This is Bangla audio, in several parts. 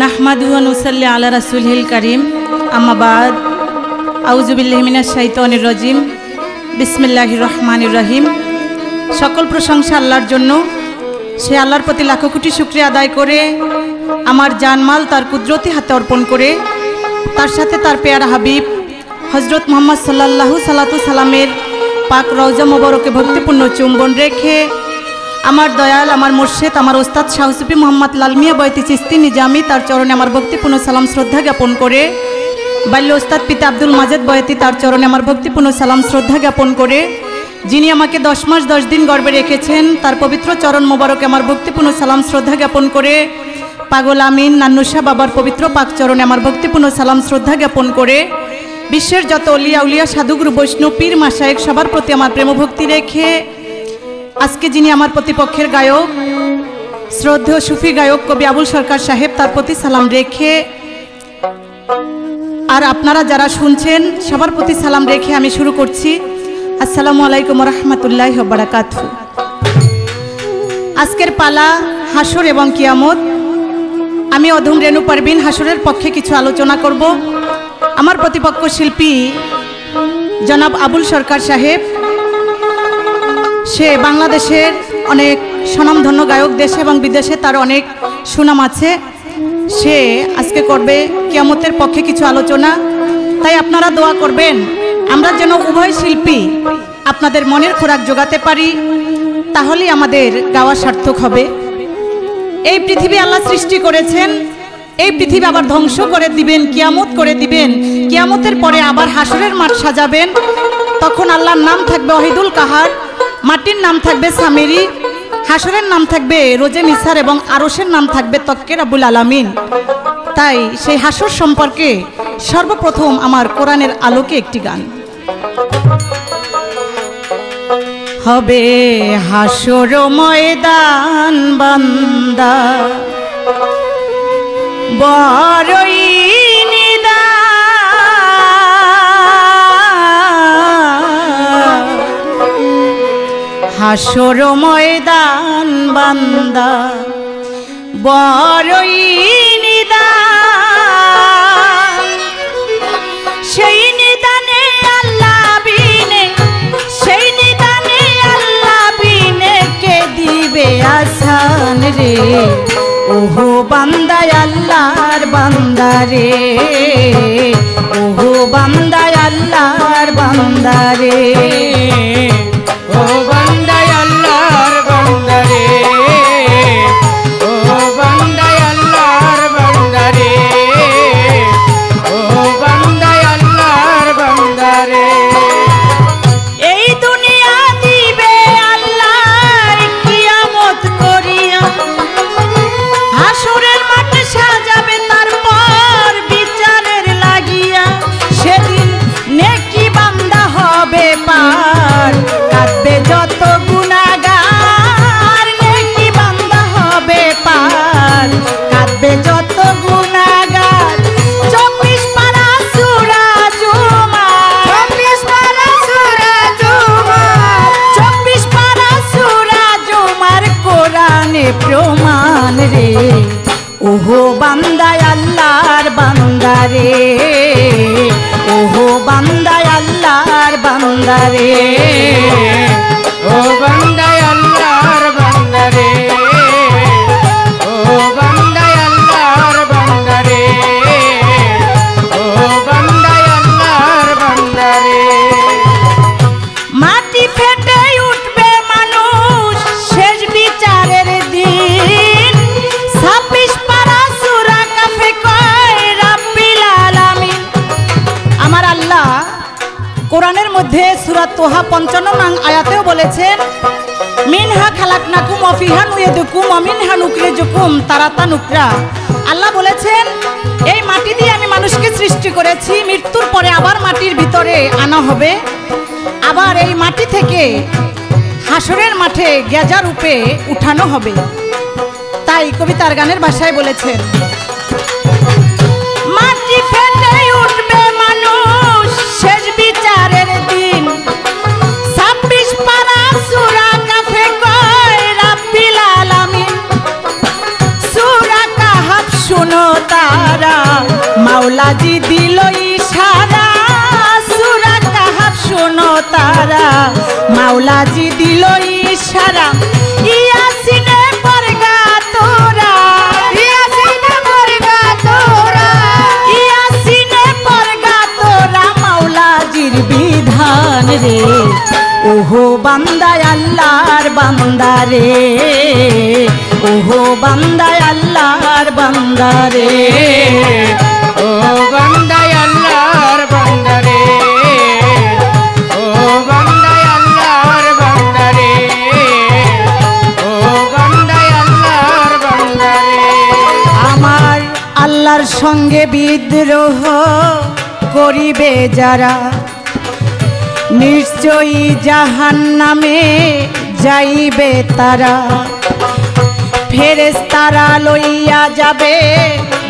নাহমাদু ওয়া নুসাল্লি আলা রাসূলিল কারীম আম্মা বাদ আউযু বিল্লাহি মিনাশ শাইতানির রাজিম বিসমিল্লাহির রহমানির রহিম। সকল প্রশংসা আল্লাহর জন্য। সে আল্লাহর প্রতি লাখো কোটি শুকরিয়া আদায় করে আমার জানমাল তার কুদরতি হাতে অর্পণ করে তার সাথে তার পেয়ারা হাবিব হযরত মুহাম্মদ সাল্লাল্লাহু সাল্লাতু সালামের পাক রওজা মোবারকে ভক্তিপূর্ণ চুম্বন রেখে আমার দয়াল আমার মুর্শিদ আমার ওস্তাদ শাহ সুফি মোহাম্মদ লাল মিয়া বয়তি চিস্তি নিজামি তার চরণে আমার ভক্তিপূর্ণ সালাম শ্রদ্ধা জ্ঞাপন করে বাল্য ওস্তাদ পিতা আব্দুল মাজেদ বয়তি তার চরণে আমার ভক্তিপূর্ণ সালাম শ্রদ্ধা জ্ঞাপন করে যিনি আমাকে 10 মাস 10 দিন গর্ভে রেখেছেন তার পবিত্র চরণ মোবারকে আমার ভক্তিপূর্ণ সালাম শ্রদ্ধা জ্ঞাপন করে পাগল আমিন নান্নুশা বাবার পবিত্র পাক চরণে আমার ভক্তিপূর্ণ সালাম শ্রদ্ধা জ্ঞাপন করে বিশ্বের যত অলিয়া উলিয়া সাধুগুরু বৈষ্ণব পীর মাশায়েখ সবার প্রতি আমার প্রেম ভক্তি রেখে আজকে যিনি আমার প্রতিপক্ষের গায়ক শ্রদ্ধেয় সুফি গায়ক কবি আবুল সরকার সাহেব তার প্রতি সালাম রেখে আর আপনারা যারা শুনছেন সবার প্রতি সালাম রেখে আমি শুরু করছি। আসসালামু আলাইকুম ওয়া রাহমাতুল্লাহি ওয়া বারাকাতুহু। আজকের পালা হাসর এবং কিয়ামত। আমি অধম রেণু পারভিন হাসরের পক্ষে কিছু আলোচনা করব। আমার প্রতিপক্ষ শিল্পী জনাব আবুল সরকার সাহেব, সে বাংলাদেশের অনেক স্বনামধন্য গায়ক, দেশে এবং বিদেশে তার অনেক সুনাম আছে। সে আজকে করবে কিয়ামতের পক্ষে কিছু আলোচনা। তাই আপনারা দোয়া করবেন আমরা যেন উভয় শিল্পী আপনাদের মনের খোরাক জোগাতে পারি, তাহলেই আমাদের গাওয়া সার্থক হবে। এই পৃথিবী আল্লাহ সৃষ্টি করেছেন, এই পৃথিবী আবার ধ্বংস করে দিবেন, কিয়ামত করে দিবেন। কিয়ামতের পরে আবার হাসরের মাঠ সাজাবেন। তখন আল্লাহর নাম থাকবে ওয়াহিদুল কাহার, মাটির নাম থাকবে সামেরি, হাসরের নাম থাকবে রোজে নিসার এবং আরশের নাম থাকবে তক্কে রাব্বুল আলামিন। তাই সেই হাসর সম্পর্কে সর্বপ্রথম আমার কোরআনের আলোকে একটি গান হবে। হাসর ময়দান বান্দা বড়ই হাসর ময়দান বান্দা বড়ই নিদান। সেই নিদানে আল্লাহ বিনে, সেই নিদানে আল্লাহ বিনে কে দিবে আসান রে। ওহো বান্দা আল্লাহর বান্দা রে, ওহো বান্দা আল্লাহর বান্দা রে, ও বান্দা আল্লাহর বান্দা রে, ও বান্দা আল্লাহর বান্দা রে, ও বান্দা আল্লাহর বান্দা রে। এই দুনিয়া দিবে আল্লাহ কিয়ামত করিয়া, হাসরের মাঠে সাজাবে তারপর বিচারের লাগিয়া। সেদিন নেকি বান্দা হবে পার, কাঁদবে যত গুনাহগার। নেকি বান্দা হবে পার, কাঁদবে যত গুনাহগার। 24 পারা সূরা জুমার, 24 পারা সূরা জুমার, 24 পারা সূরা জুমার কোরআনে প্রমাণ রে। ওহো বান্দা আল্লাহর বান্দা রে, ওহো বান্দা আল্লাহর বান্দা রে, ও বান্দা আল্লাহর বান্দা রে, ও বান্দা আল্লাহর বান্দা রে, ও বান্দা আল্লাহর বান্দা রে। মাটি ফেটে উঠবে মানুষ শেষ বিচারের দিন। 26 পারা সূরা কাফে কয় রাব্বিল আলামিন। আমার আল্লাহ কোরআনের মধ্যে সূরা তোহা 55 নং আয়াতেও বলেছেন মিনহা খালাকনাকুম ওয়া ফিহা নুইদুকুম ওয়া মিনহা নুখরিজুকুম তারাতান উখরা। আল্লাহ বলেছেন এই মাটি দিয়ে আমি মানুষকে সৃষ্টি করেছি, মৃত্যুর পরে আবার মাটির ভিতরে আনা হবে, আবার এই মাটি থেকে হাসরের মাঠে গেজা রূপে উঠানো হবে। তাই কবিতার গানের ভাষায় বলেছেন মাটি ফেটে উঠবে মানুষ শেষ বিচারের দিন। 26 পারা সূরা কাফে কয় রাব্বিল আলামিন। মাওলাজি দিল ইশারা ইয়াসিনে পড়গা তোরা ইয়াসিনে পড়গা তোরা ইয়াসিনে পড়গা তোরা মাওলাজির বিধান রে ওহো বান্দা আল্লাহর বান্দা রে ওহো বান্দা আল্লাহর বান্দা রে ও বান্দা আল্লাহর বান্দা রে ও বান্দা আল্লাহর বান্দা রে ও বান্দা আল্লাহর বান্দা রে আমার আল্লাহর সঙ্গে বিদ্রোহ করিবে যারা নিশ্চয়ই জাহান্নামে যাইবে তারা ফেরেশতারা লইয়া যাবে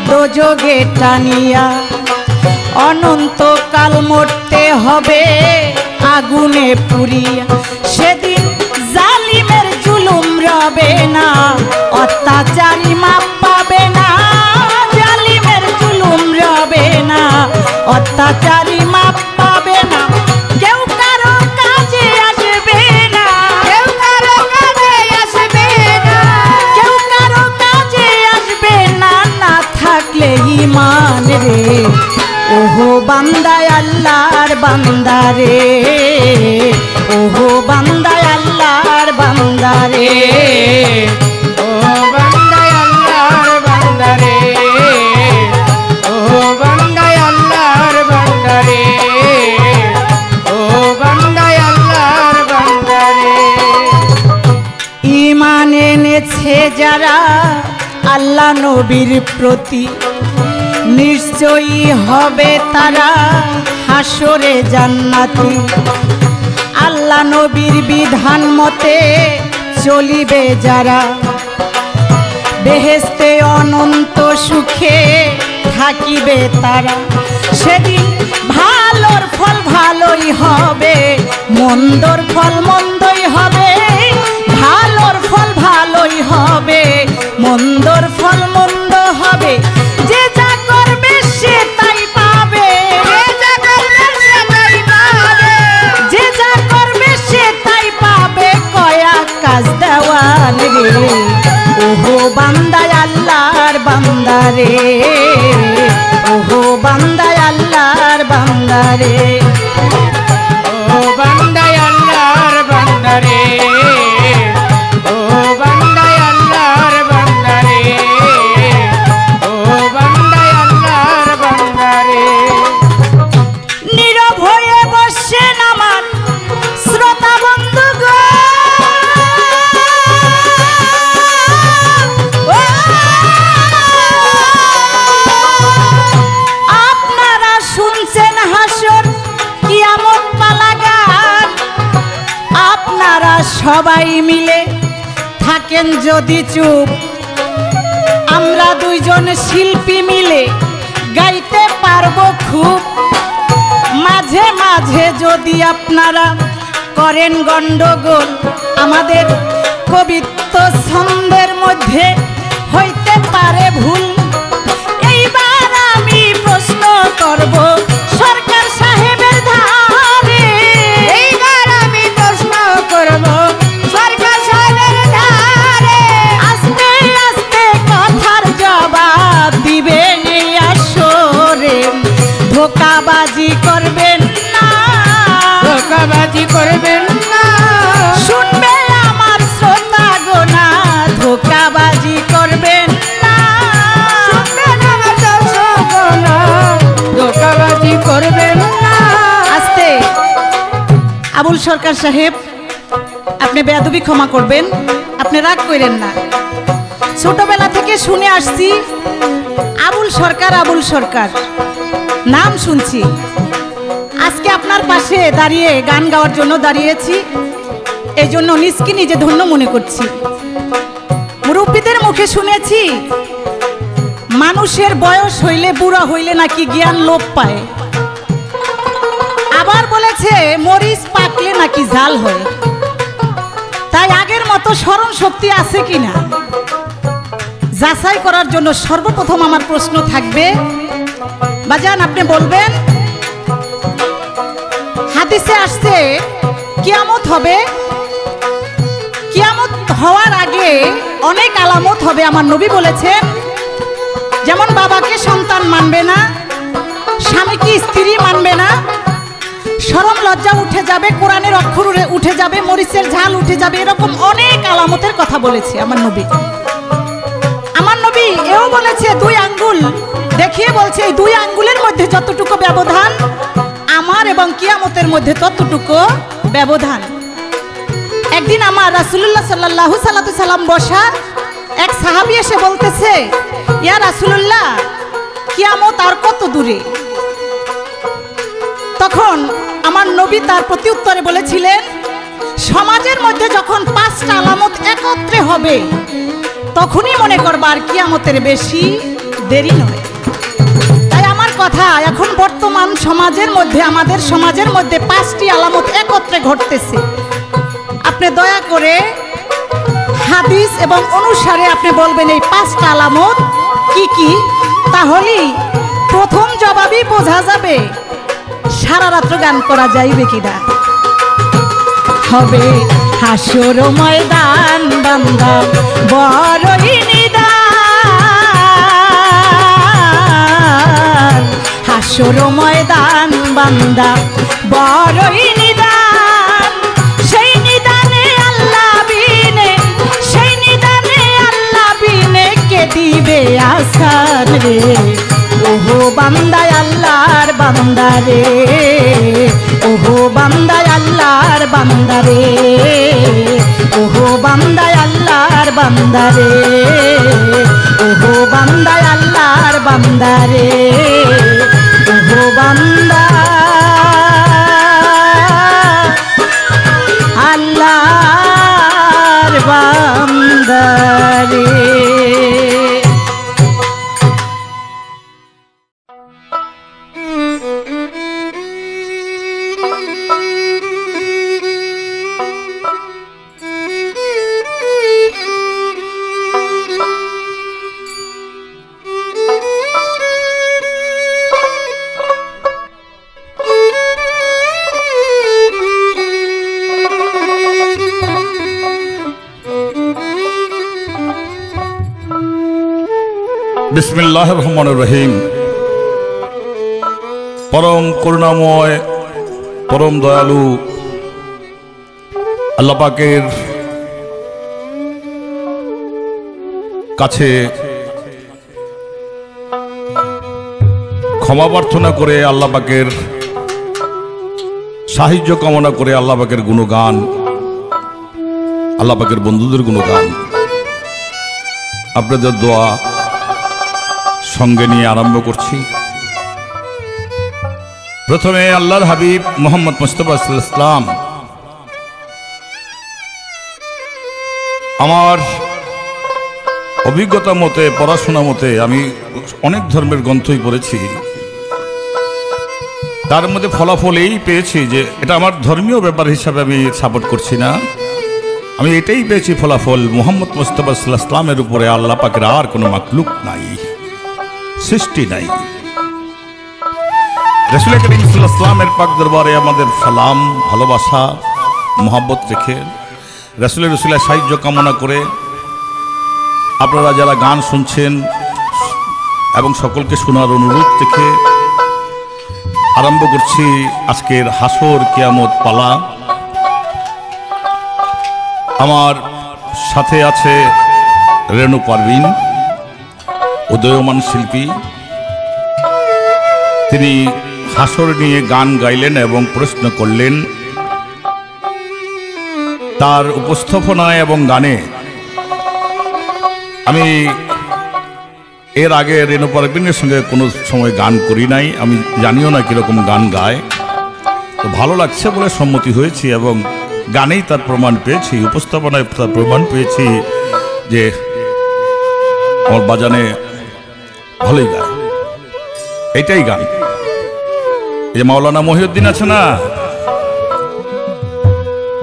দোজগে টানিয়া অনন্তকাল মরতে হবে আগুনে পুড়িয়া সেদিন জালিমের জুলুম রবে না অত্যাচারী মাপ পাবে না জালিমের জুলুম রবে না অত্যাচারী মাপ পাবে না কেউ কারো কাজে আসবে না কেউ কারো কাজে আসবে না কেউ কারো কাজে আসবে না না থাকলে ঈমান রে ওহো বান্দা আল্লাহর বান্দা রে ওহো বান্দা আল্লাহর বান্দা রে ও বান্দা আল্লাহর বান্দা রে ও বান্দা আল্লাহর বান্দা রে ও বান্দা আল্লাহর বান্দা রে ঈমান এনেছে যারা আল্লাহ নবীর প্রতি নিশ্চয়ই হবে তারা হাসরে জান্নাতি আল্লাহ নবীর বিধান মতে চলিবে যারা বেহেশতে অনন্ত সুখে থাকিবে তারা সেদিন ভালোর ফল ভালোই হবে মন্দর ফল মন্দই হবে ভালোর ফল ভালোই হবে মন্দর ফল মন্দ হবে যে যা করবে সে তাই পাবে যে যা করবে সে তাই পাবে কয়া কাজ দেওয়ান রে ওহো বান্দা আল্লাহর বান্দা রে ওহো বান্দা আল্লাহর বান্দা রে ও বান্দা আল্লাহর বান্দা রে ও বান্দা আল্লাহর বান্দা রে ও বান্দা আল্লাহর বান্দা রে নীরব হয়ে বসেন আমার শ্রোতা বন্ধুগণ আপনারা শুনছেন হাসর কিয়ামত পালাগান আপনারা সবাই মিলে থাকেন যদি চুপ আমরা দুইজন শিল্পী মিলে গাইতে পারবো খুব মাঝে মাঝে যদি আপনারা করেন গন্ডগোল আমাদের কবিত্ব ছন্দের মধ্যে হইতে পারে ভুল এইবার আমি প্রশ্ন করব সরকার সাহেবের ধারে এইবার আমি প্রশ্ন করব সরকার সাহেবের ধারে আস্তে আস্তে কথার জবাব দিবেন এই আসরে ধোঁকাবাজি করবেন না ধোঁকাবাজি করবেন না শুনবে আমার শ্রোতা গোনা ধোঁকাবাজি করবেন না শুনবেন আমার দর্শকগণ, ধোঁকাবাজি করবেন না আস্তে আবুল সরকার সাহেব আপনি বেয়াদবি ক্ষমা করবেন আপনি রাগ করেন না ছোটবেলা থেকে শুনে আসছি আবুল সরকার নাম শুনছি আজকে আপনার পাশে দাঁড়িয়ে গান গাওয়ার জন্য দাঁড়িয়েছি এই জন্য নিজকে নিজে ধন্য মনে করছি মুরব্বীদের মুখে শুনেছি মানুষের বয়স হইলে বুড়া হইলে নাকি জ্ঞান লোপ পায় আবার বলেছে মরিচ পাকলে নাকি ঝাল হয় তাই আগের মতো স্মরণ শক্তি আছে কিনা যাচাই করার জন্য সর্বপ্রথম আমার প্রশ্ন থাকবে বাজান আপনি বলবেন হাদিসে আসছে কিয়ামত হবে, কিয়ামত হওয়ার আগে অনেক আলামত হবে। আমার নবী বলেছেন, যেমন বাবাকে সন্তান মানবে না, স্বামীকে স্ত্রী মানবে না, শরম লজ্জা উঠে যাবে, কোরআনের অক্ষর উঠে যাবে, মরিচের ঝাল উঠে যাবে, এরকম অনেক আলামতের কথা বলেছে আমার নবী। আমার নবী এও বলেছে, 2 আঙ্গুল দেখিয়ে বলছে, এই 2 আঙ্গুলের মধ্যে যতটুকু ব্যবধান, আমার এবং কিয়ামতের মধ্যে ততটুকু ব্যবধান। একদিন আমার রাসূলুল্লাহ সাল্লাল্লাহু আলাইহি সাল্লাম বসা, এক সাহাবী এসে বলতেছে, ইয়া রাসূলুল্লাহ, কিয়ামত আর কত দূরে? তখন আমার নবী তার প্রতি উত্তরে বলেছিলেন, সমাজের মধ্যে যখন 5টা আলামত একত্রে হবে, তখনই মনে করবা আর কিয়ামতের বেশি দেরি নয়। তাই আমার কথা, এখন বর্তমান সমাজের মধ্যে, আমাদের সমাজের মধ্যে 5টি আলামত একত্রে ঘটতেছে। আপনি দয়া করে হাদিস এবং অনুসারে আপনি বলবেন এই 5টা আলামত কি কি, তাহলেই প্রথম জবাবই বোঝা যাবে সারা রাত্র গান করা যাইবে কিনা। হবে হাসর ময়দান বান্দা বড়ই নিদান, হাসর ময়দান বান্দা বড়ই নিদান, সেই নিদানে আল্লাহ বিনে, সেই নিদানে আল্লাহ বিনে কে দিবে আসার রে, ওহো বান্দায় আল্লাহর বান্দা রে, ওহো বান্দায় আল্লাহর বান্দা রে, ওহো বান্দায় আল্লাহর বান্দা রে, ওহো বান্দায় আল্লাহর বান্দা রে, ওহো বান্দা আল্লাহর বান্দা রে। বিসমিল্লাহির রহমানির রহিম। পরম করুণাময়, পরম দয়ালু আল্লাহ পাকের কাছে ক্ষমা প্রার্থনা করে, আল্লাহ পাকের সাহায্য কামনা করে, আল্লাহ পাকের গুণগান, আল্লাহ পাকের বন্ধুদের গুণগান আপনাদের দোয়া সঙ্গে নিয়ে আরম্ভ করছি। প্রথমে আল্লাহর হাবিব মুহাম্মদ মুস্তাফা সাল্লাল্লাহু আলাইহি ওয়াসাল্লাম, আমার অভিজ্ঞতা মতে, পড়াশোনা মতে, আমি অনেক ধর্মের গ্রন্থই পড়েছি, তার মধ্যে ফলাফল এই পেয়েছি যে, এটা আমার ধর্মীয় ব্যাপার হিসাবে আমি সাপোর্ট করছি না, আমি এটাই পেয়েছি ফলাফল, মুহাম্মদ মুস্তাফা সাল্লাল্লাহু আলাইহি ওয়াসাল্লামের উপরে আল্লাহ পাকের আর কোনো মাখলুক নাই, সৃষ্টি নাই। রাসূল করিম সাল্লাল্লাহু আলাইহি ওয়াসাল্লামের পাক দরবারে আমাদের সালাম, ভালোবাসা, মহব্বত রেখে, রাসূলের সাহায্য কামনা করে আপনারা যারা গান শুনছেন এবং সকলকে শোনার অনুরোধ রেখে আরম্ভ করছি আজকের হাসর কিয়ামত পালা। আমার সাথে আছে রেণু পারভিন, উদয়মান শিল্পী। তিনি হাসর নিয়ে গান গাইলেন এবং প্রশ্ন করলেন। তার উপস্থাপনায় এবং গানে আমি এর আগে রেণু পারভিনের সঙ্গে কোনো সময় গান করি নাই, আমি জানিও না কীরকম গান গায়, তো ভালো লাগছে বলে সম্মতি হয়েছি এবং গানেই তার প্রমাণ পেয়েছি, উপস্থাপনায় তার প্রমাণ পেয়েছি যে আমার বাজানে ভালোই গায়, এইটাই গান। এই যে মাওলানা মহিউদ্দিন আছে না,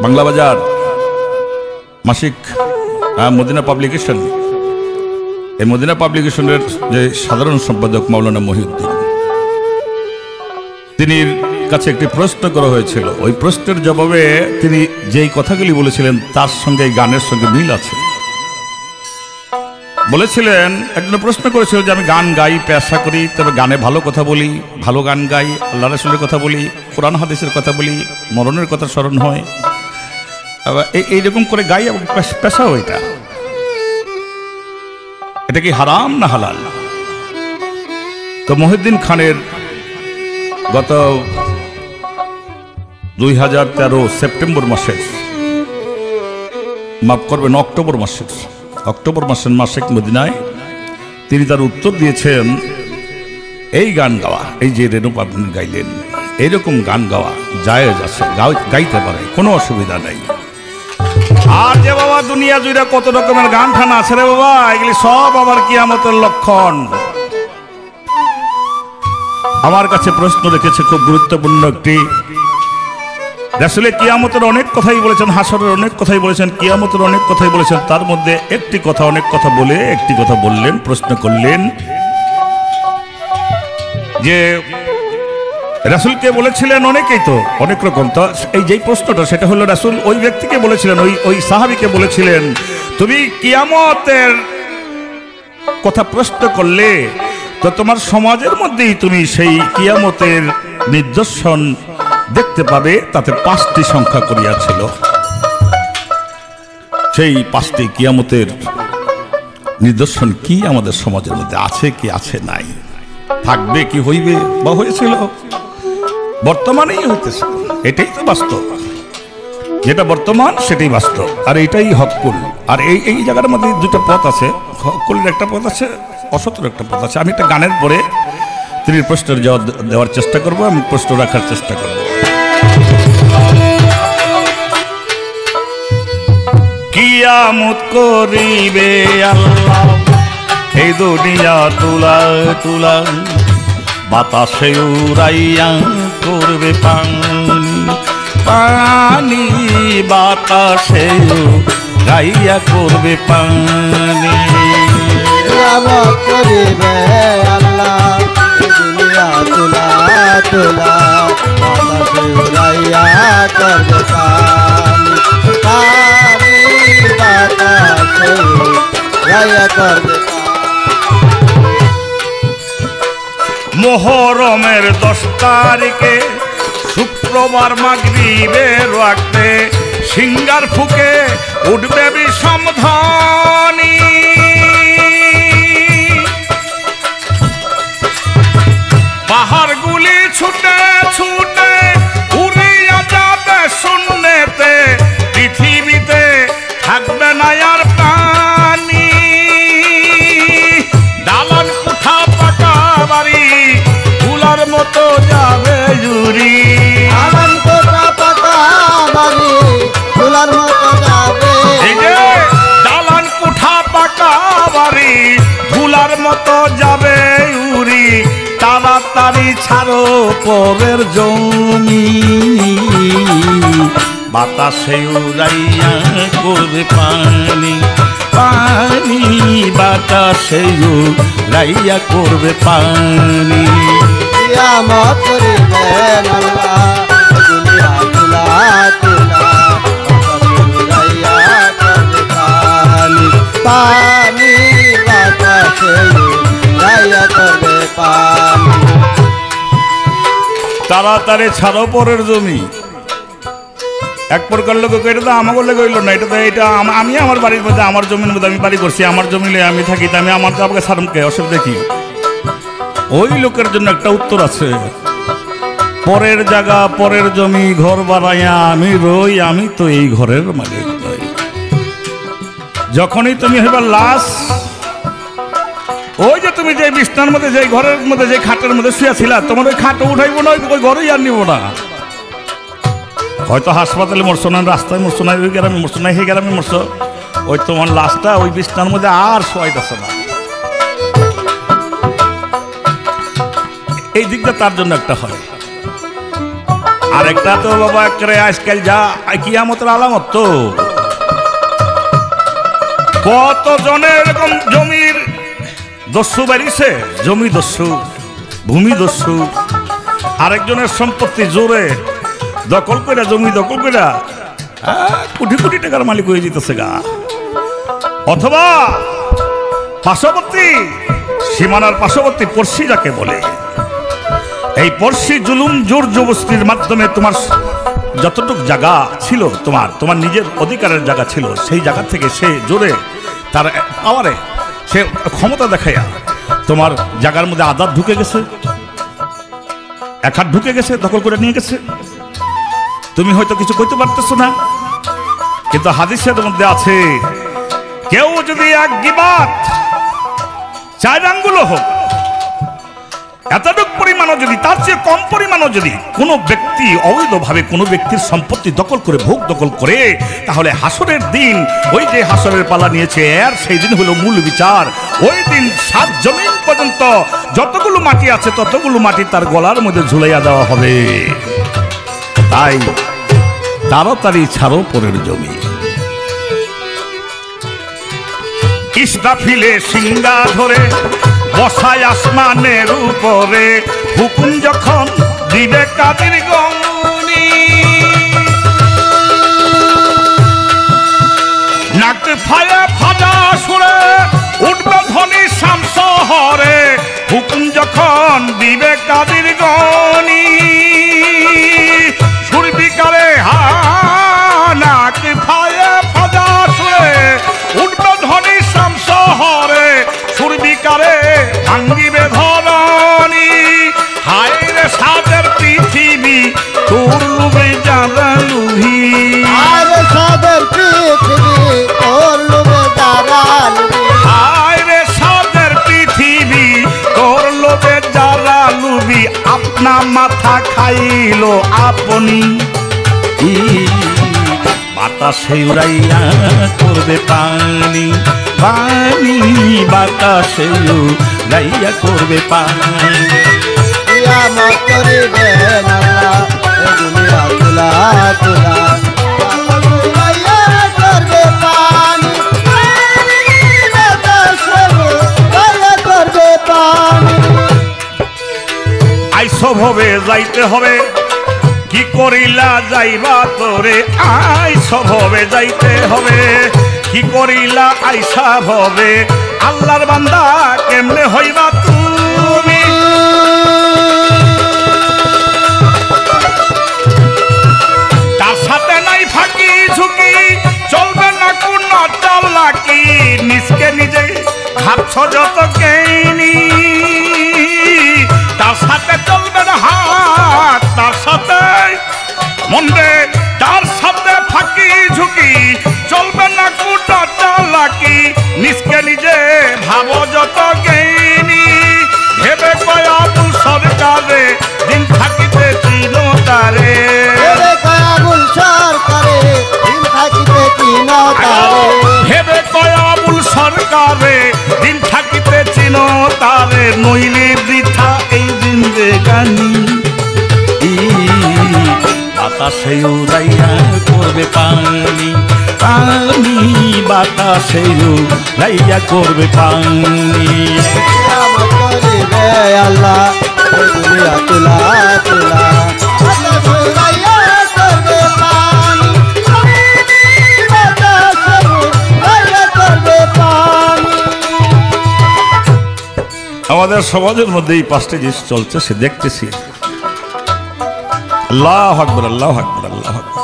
বাংলা বাজার মাসিক মদিনা পাবলিকেশন, এই মদিনা পাবলিকেশনের যে সাধারণ সম্পাদক মাওলানা মহিউদ্দিন, তিনি কাছে একটি প্রশ্ন করা হয়েছিল। ওই প্রশ্নের জবাবে তিনি যেই কথাগুলি বলেছিলেন তার সঙ্গে এই গানের সঙ্গে মিল আছে। বলেছিলেন, একজন প্রশ্ন করেছিল যে আমি গান গাই, পেশা করি, তবে গানে ভালো কথা বলি, ভালো গান গাই, আল্লাহ রাসূলের কথা বলি, কোরআন হাদিসের কথা বলি, মরণের কথা স্মরণ হয়, এইরকম করে গাই এবং পেশাও এটা কি হারাম না হালাল? তো মহিউদ্দিন খানের গত 2013 সেপ্টেম্বর মাসের, মাফ করবেন, অক্টোবর মাসের মাসিক মদিনায় তিনি তার উত্তর দিয়েছেন, এই গান গাওয়া, এই যে রেণু আপনি গাইলেন, এইরকম গান গাওয়া জায়েজ আছে, গাইতে পারে, কোনো অসুবিধা নেই। আর যে বাবা দুনিয়া জুড়ে কত রকমের গান ঠান আছে রে বাবা, এগুলি সব আবার কিয়ামতের লক্ষণ। আমার কাছে প্রশ্ন রেখেছে খুব গুরুত্বপূর্ণ একটি। আসলে কিয়ামতের অনেক কথাই বলেছেন, হাসরের অনেক কথাই বলেছেন, কিয়ামতের অনেক কথাই বলেছেন, তার মধ্যে একটি কথা, অনেক কথা বলে একটি কথা বললেন, প্রশ্ন করলেন যে রাসূলকে বলেছিলেন অনেকেই তো অনেক রকম। তো এই যেই প্রশ্নটা সেটা হলো রাসূল ওই ব্যক্তিকে বলেছিলেন, ওই সাহাবীকে বলেছিলেন, তুমি কিয়ামতের কথা প্রশ্ন করলে তো তোমার সমাজের মধ্যেই তুমি সেই কিয়ামতের নিদর্শন দেখতে পাবে, তাতে 5টি সংখ্যা করিয়াছিল। সেই 5টি কিয়ামতের নিদর্শন কি আমাদের সমাজের মধ্যে আছে কি আছে নাই, থাকবে কি হইবে বা হয়েছিল, বর্তমানেই হইতেছে, এটাই তো বাস্তব। যেটা বর্তমান সেটাই বাস্তব, আর এটাই হককুল। আর এই জায়গার মধ্যে দুটো পথ আছে, হককুলের একটা পথ আছে, অসতের একটা পথ আছে। আমি একটা গানের পরে তিনি প্রশ্নের জবাব দেওয়ার চেষ্টা করব, আমি প্রশ্ন রাখার চেষ্টা করব। কিয়ামত করিবে আল্লাহ এই দুনিয়া তুলা তুলা, বাতাসে উড়াইয়া করবে পানি পানি, বাতাসে উড়াইয়া করবে পানি। কিয়ামত করিবে আল্লাহ এই দুনিয়া তুলা তুলা, বাতাসে উড়াইয়া করবে পানি পানি, বাতাসে উড়াইয়া করবে। মোহরমের 10 তারিখে শুক্রবার মাগরিবের ওয়াক্তে সিঙ্গার ফুকে উঠবে বিষম ধ্বনি, পাহাড়গুলি ছুটে ছুটে উড়িয়া যাবে শূন্যেতে, পৃথিবীতে থাকবে না আর পানি। দালান কোঠা পাকা বাড়ি ফুলার মতো যাবে জুড়ি, দালান কোঠা পাকা বাড়ি ফুলার মতো যাবে, এই যে দালান কোঠা পাকা বাড়ি ফুলার মতো যাবে উড়ি, তাড়াতাড়ি ছাড়ো পরের জমি, বাতাসে উড়াইয়া করবে পানি পানি, বাতাসে উড়াইয়া করবে পানি। কিয়ামত করিবে আল্লাহ এই দুনিয়া তুলা তুলা, বাতাসে উড়াইয়া করবে পানি পানি, বাতাসে উড়াইয়া করবে পানি। তাড়াতাড়ি ছাড়ো পরের জমি। এক প্রকার লোক এটা তো আমাকে লেগে হইল না, এটা আমি আমার বাড়ির মধ্যে, আমার জমির মধ্যে আমি বাড়ি করছি, আমার জমিলে আমি থাকি, আমি আমার আমাকে সারমকে অসুবিধা দেখি। ওই লোকের জন্য একটা উত্তর আছে, পরের জায়গা পরের জমি ঘর বানাইয়া আমি রই, আমি তো এই ঘরের মালিক নই। যখনই তুমি হইবা লাশ, ওই যে তুমি যে বিছনার মধ্যে, যে ঘরের মধ্যে, যে খাটের মধ্যে শুয়েছিলা, তোমার ওই খাটও উঠাইবো না, ওই ঘরেই আর নিব না। হয়তো হাসপাতালে মরছো না, রাস্তায় মরছো না, ওই গ্রামে মরছো না, সেই গ্রামে মরছো, ওই তোমার লাশটা ওই বিছনার মধ্যে আর শোয়াইতেছে না। এই দিকটা তার জন্য একটা হয়। আর একটা তো বাবা করে আজকাল যা কিয়ামতের আলামত, তো কত জনের এরকম জমির দস্যু বাড়িছে, জমি দস্যু, ভূমি দস্যু, আরেকজনের সম্পত্তি জোরে দখল করে, জমি দখল করে কোটি কোটি টাকার মালিক হয়ে যেতেছে গা। অথবা পার্শ্ববর্তী সীমানার পার্শ্ববর্তী পড়শি যাকে বলে, এই পড়শি জুলুম জোর জবরদস্তির মাধ্যমে তোমার যতটুকু জায়গা ছিল, তোমার নিজের অধিকারের জায়গা ছিল, সেই জায়গা থেকে সে জোরে তার পাওয়ারে সে ক্ষমতা দেখাইয়া তোমার জায়গার মধ্যে আদাত ঢুকে গেছে, এক হাত ঢুকে গেছে, দখল করে নিয়ে গেছে। তুমি হয়তো কিছু করতে পারতেছো না, কিন্তু হাদিসের মধ্যে আছে কেউ যদি এক গিবাত 4 আঙ্গুলও হোক, এতটুকু পরিমাণও যদি, তার চেয়ে কম পরিমাণও যদি কোনো ব্যক্তি অবৈধভাবে কোনো ব্যক্তির সম্পত্তি দখল করে, ভোগ দখল করে, তাহলে হাসরের দিন, ওই যে হাসরের পালা নিয়েছে এর সেই দিন হলো মূল বিচার। ওই দিন 7 জমিন পর্যন্ত যতগুলো মাটি আছে ততগুলো মাটি তার গলার মধ্যে ঝুলাইয়া দেওয়া হবে। তাই তাড়াতাড়ি ছাড়ো পরের জমি। ইসরাফিলে সিংহা ধরে বসায় আসমানের উপরে, হুকুম যখন দিবে কাদের গনি, নাক ফায়া ফাজা সুরে উঠবে ধ্বনি শামশহরে, হুকুম যখন দিবে কাদের গনি, সুরবিকারে নাক ফায়া ফাজা সুরে উঠবে ধ্বনি শামশহরে, সুরবিকারে ভাঙ্গিবে ধরণী, হায় রে সাদের পৃথিবী তোর লুবে জানালুহি, আরে সাদের পৃথিবী তোর লোভে দাঁড়ালুবি, হায় রে সাদের পৃথিবী তোর লোভে জানালুবি, আপনা মাথা খাইলো আপনি, বাতাসে উড়াইয়া করবে পানি, পানি বাতাসে উড়াইয়া করবে পানি। কিয়ামত করিবেন আল্লাহ এ দুনিয়া তুলা তুলা, উড়াইয়া করবে পানি, বাতাসে উড়াইয়া করবে পানি। আইসভবে যাইতে হবে, কি করিলা যাইবা তোরে, আইসভবে যাইতে হবে, কি করিলা আইসা ভবে, আল্লাহর বান্দা কেমনে হইবা তুমি, তার সাথে নাই ফাঁকি ঝুঁকি, চলবে না কোন চালাকি, নিজকে নিজে ভাবছ যত জ্ঞানী, তার সাথে চলবে না হাত, তার সাথে মন্দে, তার সাথে ফাঁকি ঝুঁকি, চলবে না কোন চালাকি, নিজকে নিজে ভাবো যত জ্ঞানী, ভেবে কয়া তুল সরকারে দিন থাকিতে চিন তারে, এরে কায়াবুল সরকারে দিন থাকিতে চিন তারে, ভেবে কয়াবুল সরকারে দিন থাকিতে চিন তারে, নইলে বৃথা এই জিন্দেগানি, বাতাসে উড়াইয়া করবে পানি, পানি বাতাসে উড়াইয়া করবে পানি। কিয়ামত করিবে আল্লাহ এ দুনিয়া তুলা তুলা, বাতাসে উড়াইয়া করবে পানি, বাতাসে উড়াইয়া করবে পানি। আমাদের সমাজের মধ্যে এই 5টি জিনিস চলছে, সে দেখতেছি। আল্লাহু আকবার, আল্লাহু আকবার, আল্লাহু আকবার।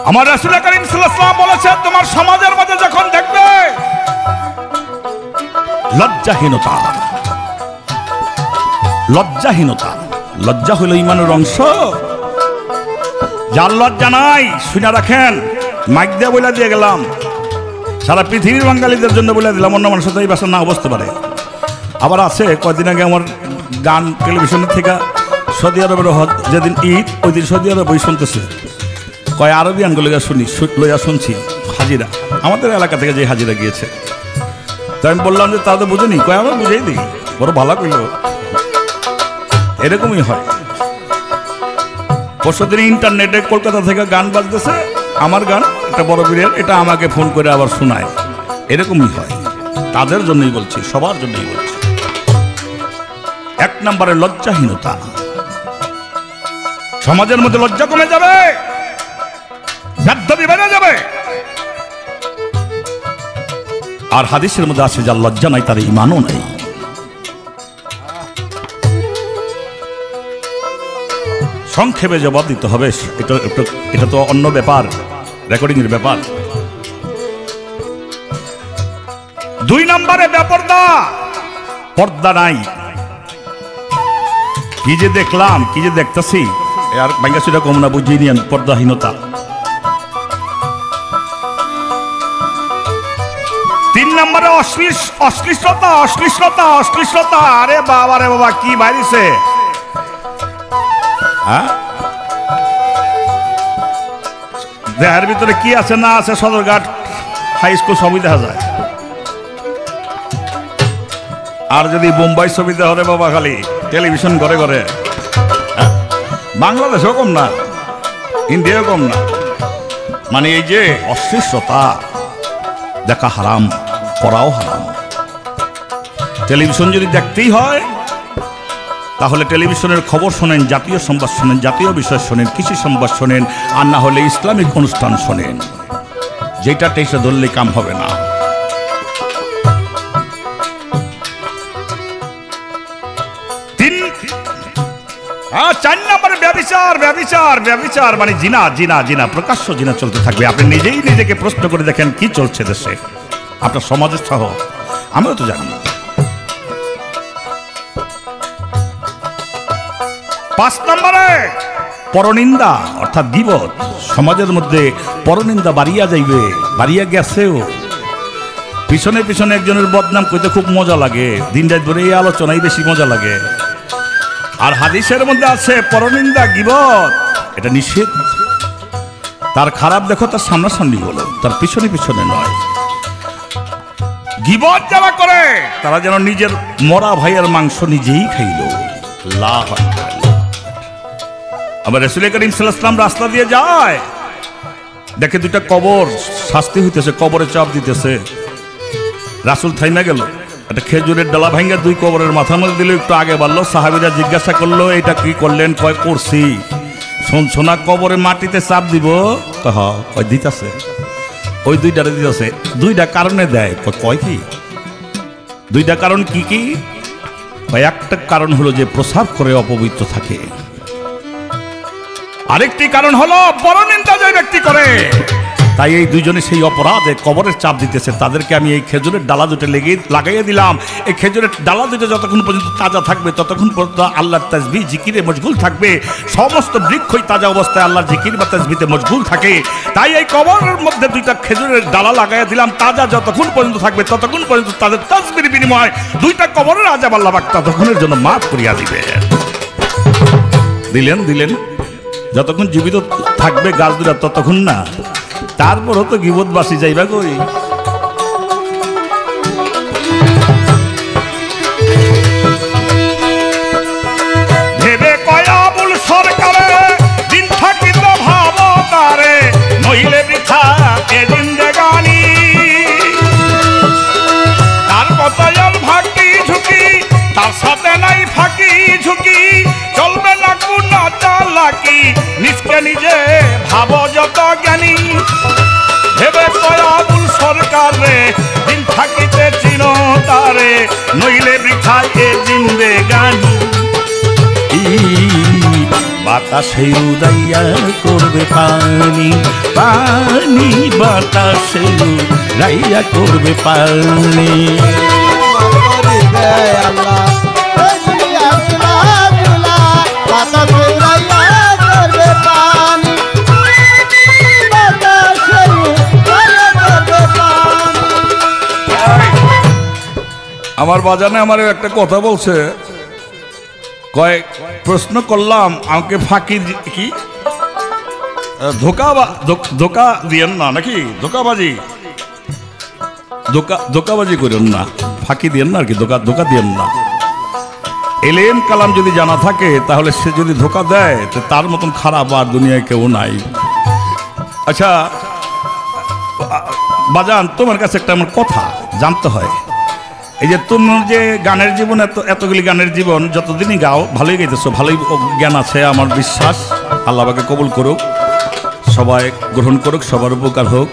আমার রাসূল করিম সাল্লাল্লাহু আলাইহি ওয়াসাল্লাম বলেছেন, তোমার সমাজের মধ্যে যখন দেখবে লজ্জাহীনতা, লজ্জাহীনতা, লজ্জা হলো ঈমানের অংশ, যার লজ্জা নাই শুনে রাখেন, মাইক দিয়ে বলে দিয়ে গেলাম, সারা পৃথিবীর বাঙালিদের জন্য বলে দিলাম, অন্য মানুষের তো এই ভাষা না বুঝতে পারে। আবার আছে কয়েকদিন আগে আমার গান টেলিভিশনের থেকে সৌদি আরবের যেদিন ঈদ, ওই দিন সৌদি আরব বই শুনতেছে, কয় আরবিয়ানগুলো লইয়া শুনছি হাজিরা, আমাদের এলাকা থেকে যে হাজিরা গিয়েছে। তো আমি বললাম যে তাদের বুঝেনি, কয় আমরা বুঝেই দিই, বড় ভালো কইল। এরকমই হয়। পরশুদিন ইন্টারনেটে কলকাতা থেকে গান বাজতেছে, আমার গান, একটা বড় বীরের, এটা আমাকে ফোন করে আবার শোনায়, এরকমই হয়। তাদের জন্যই বলছি, সবার জন্যই বলছি। এক নম্বরে লজ্জাহীনতা। সমাজের মধ্যে লজ্জা কমে যাবে, বেদ্যবি বেড়ে যাবে। আর হাদিসের মধ্যে আছে যার লজ্জা নাই তার ঈমানও নাই। সংক্ষেপে জবাব দিতে হবে, এটা তো অন্য ব্যাপার, রেকর্ডিং এর ব্যাপার। 2 নম্বরে বেপরদা, পর্দা নাই। কি যে দেখলাম, কি যে দেখতেছি, আর বাংলাদেশটা কম না, বুঝিয়ে নিয়েন পর্দাহীনতা। 3 নম্বরে অশ্লীলতা, অশ্লীলতা, অশ্লীলতা। আরে বাবা রে বাবা, কি বাইরেছে! দেহের ভিতরে কি আছে না আছে, সদরঘাট হাই স্কুল সবই দেখা যায়। আর যদি বোম্বাই ছবিতে হলে বাবা খালি টেলিভিশন ঘরে ঘরে। বাংলাদেশও কম না, ইন্ডিয়াও কম না। মানে এই যে অশ্লীলতা দেখা হারাম, করাও হারাম। টেলিভিশন যদি দেখতেই হয় তাহলে টেলিভিশনের খবর শোনেন, জাতীয় সংবাদ শোনেন, জাতীয় বিষয় শোনেন, কৃষি সংবাদ শোনেন, আর না হলে ইসলামিক অনুষ্ঠান শোনেন। যেটা টেসে ধরলে কাম হবে না। 4 নম্বরে ব্যভিচার, ব্যভিচার, ব্যভিচার মানে জিনা, জিনা, জিনা, প্রকাশ্য জিনা চলতে থাকবে। আপনি নিজেই নিজেকে প্রশ্ন করে দেখেন কি চলছে দেশে, আপনার সমাজের সহ। আমিও তো জানি। 5 নম্বরে পরনিন্দা অর্থাৎ গীবত। সমাজের মধ্যে পরনিন্দা বাড়িয়া যাইবে, বাড়িয়া গেছেও। পিছনে পিছনে একজনের বদনাম করতে খুব মজা লাগে, দিন রাত ধরে এই আলোচনাই বেশি মজা লাগে। আর হাদিসের মধ্যে আছে পরনিন্দা, গীবত এটা নিষেধ। তার খারাপ দেখো তার সামনাসামনি বলো, তার পিছনে পিছনে নয়। গীবত যারা করে তারা যেন নিজের মরা ভাইয়ের মাংস নিজেই খাইল। আল্লাহু আকবার। আবার রাসূল করিম সাল্লাল্লাহু আলাইহি ওয়াসাল্লাম রাস্তা দিয়ে যায়, দেখে 2টা কবর শাস্তি হইতেছে, কবরে চাপ দিতেছে। রাসূল থাইমা গেল, একটা খেজুরের ডালা ভাঙ্গা 2 কবরের মাথার মধ্যে দিল, একটু আগে বাড়লো। সাহাবীরা জিজ্ঞাসা করলো এটা কি করলেন? কয় করছি। সোনা কবরে মাটিতে চাপ দিব, কয় দিতেছে। ওই 2টারে দিতেছে, 2টা কারণে দেয়। কয় কি 2টা কারণ? কি কি? একটা কারণ হলো যে প্রসাব করে অপবিত্র থাকে, আরেকটি কারণ হলো পরনিন্দা যে ব্যক্তি করে। তাই এই 2জনে সেই অপরাধে কবরের চাপ দিতেছে। তাদেরকে আমি এই খেজুরের ডালা 2টা লাগাইয়ে দিলাম। এই খেজুরের ডালা 2টা যতক্ষণ পর্যন্ত তাজা থাকবে ততক্ষণ পর্যন্ত আল্লাহর তাসবিহ জিকিরে মশগুল থাকবে। সমস্ত বৃক্ষই তাজা অবস্থায় আল্লাহর জিকির বা তাসবিহতে মশগুল থাকে। তাই এই কবরের মধ্যে 2টা খেজুরের ডালা লাগাইয়ে দিলাম। তাজা যতক্ষণ পর্যন্ত থাকবে ততক্ষণ পর্যন্ত তাদের তাসবিহর বিনিময় 2টা কবরের আযাব আল্লাহ পাক ততক্ষণের জন্য মাফ করিয়া দিবে। দিলেন যতক্ষণ জীবিত থাকবে গাছ 2টা ততক্ষণ না। তারপরও তো গীবত বাসি যাইবা কই। ভেবে কয়াবুল সরকারে দিন থাকিত ভাব তারে, নইলে বৃথা এ জিন্দেগানি। তার কথায়ল ফাঁকি ঝুঁকি, তার সাথে নাই ফাঁকি ঝুঁকি। চলবে না কোন চালাকি, নিজকে নিজে ভাব যত জ্ঞানী। ভেবে কয়াবুল সরকার রে দিন থাকিতে চিনো তারে, নইলে বৃথায় এ জিন্দেগানি। বাতাসে উড়াইয়া করবে পানি, পানি বাতাসে উড়াইয়া করবে পানি। আমার বাজানে আমার একটা কথা বলছে, কয়েক প্রশ্ন করলাম আমাকে ফাঁকি কি ধোকা দিয়েন না নাকি, ধোকাবাজি করেন না, ফাঁকি দিয়েন না আর কি, ধোকা দিয়েন না। এলেম কালাম যদি জানা থাকে তাহলে সে যদি ধোকা দেয় তো তার মতন খারাপ আর দুনিয়ায় কেউ নাই। আচ্ছা বাজান, তোমার কাছে একটা আমার কথা জানতে হয়। এই যে তুমি যে গানের জীবন, এতগুলি গানের জীবন, যতদিনই গাও ভালোই গাইতেছো, ভালোই জ্ঞান আছে আমার বিশ্বাস। আল্লাহ পাকে কবুল করুক, সবাই গ্রহণ করুক, সবার উপকার হোক।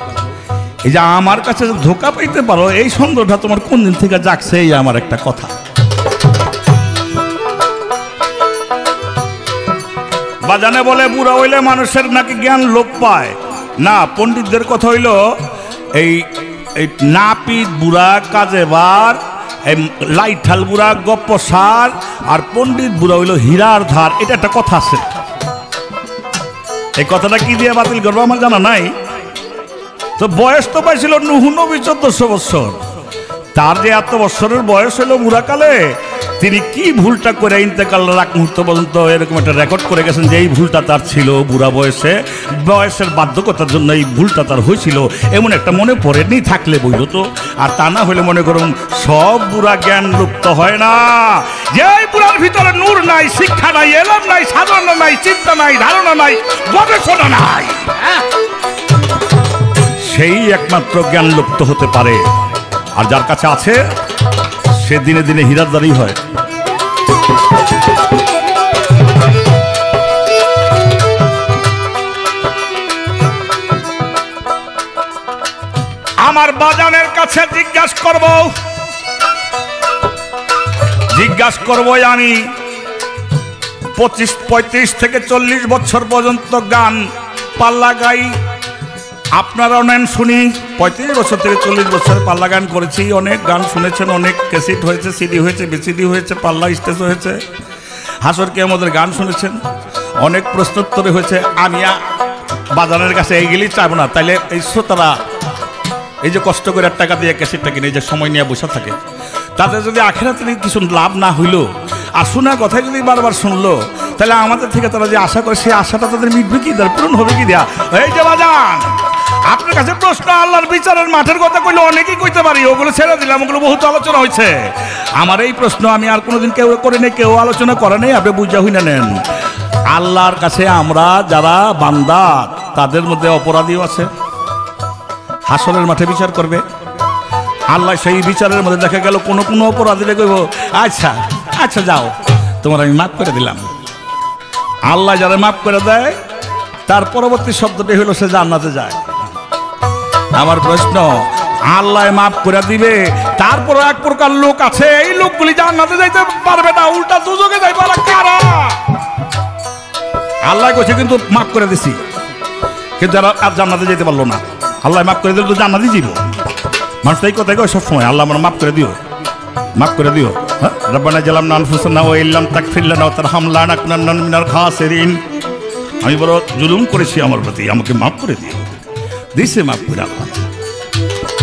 এই যে আমার কাছে ধোকা পাইতে পারো, এই সন্দেহটা তোমার কোন দিন থেকে জাগছে, এই আমার একটা কথা। বাজানে বলে বুড়া হইলে মানুষের নাকি জ্ঞান লোপ পায় না। পণ্ডিতদের কথা হইল এই নাপিত বুড়া কাজে বার, লাইঠাল বুড়া গপ্প সার, আর পণ্ডিত বুড়া হইল হীরার ধার। এটা একটা কথা আছে। এই কথাটা কি দিয়ে বাতিল করবো আমার জানা নাই। তো বয়স তো পাইছিল নুহু নবী 1400 বছর। তার যে এত বছরের বয়স হইল বুড়াকালে, তিনি কি ভুলটা করে ইন্তেকালের আগ মুহূর্ত পর্যন্ত এরকম একটা রেকর্ড করে গেছেন যে এই ভুলটা তার ছিল বুড়া বয়সে, বয়সের বাধ্যকতার জন্য এই ভুলটা তার হয়েছিল, এমন একটা মনে পড়েনি। থাকলে বইল তো, আর তা না হলে মনে করুন সব বুড়া জ্ঞান লুপ্ত হয় না। যে বুড়ার ভিতরে নূর নাই, শিক্ষা নাই, এলম নাই, সাধনা নাই, চিন্তা নাই, ধারণা নাই, গবেষণা নাই, সেই একমাত্র জ্ঞান লুপ্ত হতে পারে। আর যার কাছে আছে সে দিনে দিনে হীরাদারি হয়। আমার বাজানের কাছে জিজ্ঞাসা করব আমি 35 থেকে 40 বছর পর্যন্ত গান পাল্লা গাই। আপনারাও নেন শুনি। 35 বছর থেকে 40 বছর পাল্লা গান করেছি। অনেক গান শুনেছেন, অনেক ক্যাসেট হয়েছে, সিডি হয়েছে, বিসিডি হয়েছে, পাল্লা স্টেজ হয়েছে, হাসর কিয়ামতের গান শুনেছেন, অনেক প্রশ্নোত্তরে হয়েছে। আমি বাজারের কাছে এইগুলি চাইব না। তাইলে এই শ্রোতারা এই যে কষ্ট করে টাকা দিয়ে ক্যাসেটটা কিনে, এই যে সময় নিয়ে বসে থাকে, তাদের যদি আখেরাতে কিছু লাভ না হইল, আর শোনার কথাই যদি বারবার শুনলো, তাহলে আমাদের থেকে তারা যে আশা করে সেই আশাটা তাদের মিটবে কি, তার পূরণ হবে কি দেয়া? এই যে বাজান, আপনার কাছে প্রশ্ন, আল্লাহর বিচারের মাঠের কথা কইলে অনেকেই কইতে পারি, ওগুলো ছেড়ে দিলাম, ওগুলো বহুত আলোচনা হয়েছে। আমার এই প্রশ্ন আমি আর কোনোদিন কেউ করে নেই, কেউ আলোচনা করে নেই, আপনি বুঝা হইনা নেন। আল্লাহর কাছে আমরা যারা বান্দা, তাদের মধ্যে অপরাধীও আছে। হাসরের মাঠে বিচার করবে আল্লাহ। সেই বিচারের মধ্যে দেখা গেল কোনো কোনো অপরাধীরা কইব, আচ্ছা আচ্ছা যাও, তোমার আমি মাফ করে দিলাম। আল্লাহ যারা মাফ করে দেয়, তার পরবর্তী শব্দটি হলো সে জান্নাতে যায়। আমার প্রশ্ন, আল্লাহ মাফ করে দিবে, তারপর এক প্রকার লোক আছে, এই লোকগুলি জান্নাতে যাইতে পারবে না, উল্টা দুজকে যাইবে। কারা? আল্লাহ কইছে কিন্তু মাফ করে দিছি, কিন্তু আর জান্নাতে যেতে পারলো না। আল্লাহ মাফ করে দিলে তো জান্নাতে যাইব। মানুষ তাই কথা কয় সবসময়, আল্লাহ আমার মাফ করে দিও, মাফ করে দিও। হ্যাঁ, রব্বানা জালামনা আনফুসানা ওয়া ইল্লাম তাগফির লানা ওয়া তারহামনা লানাকুনান্না মিনাল খাসিরিন। আমি বড় জুলুম করেছি আমার প্রতি, আমাকে মাফ করে দিও। দিছে মাফ করে আল্লাহ,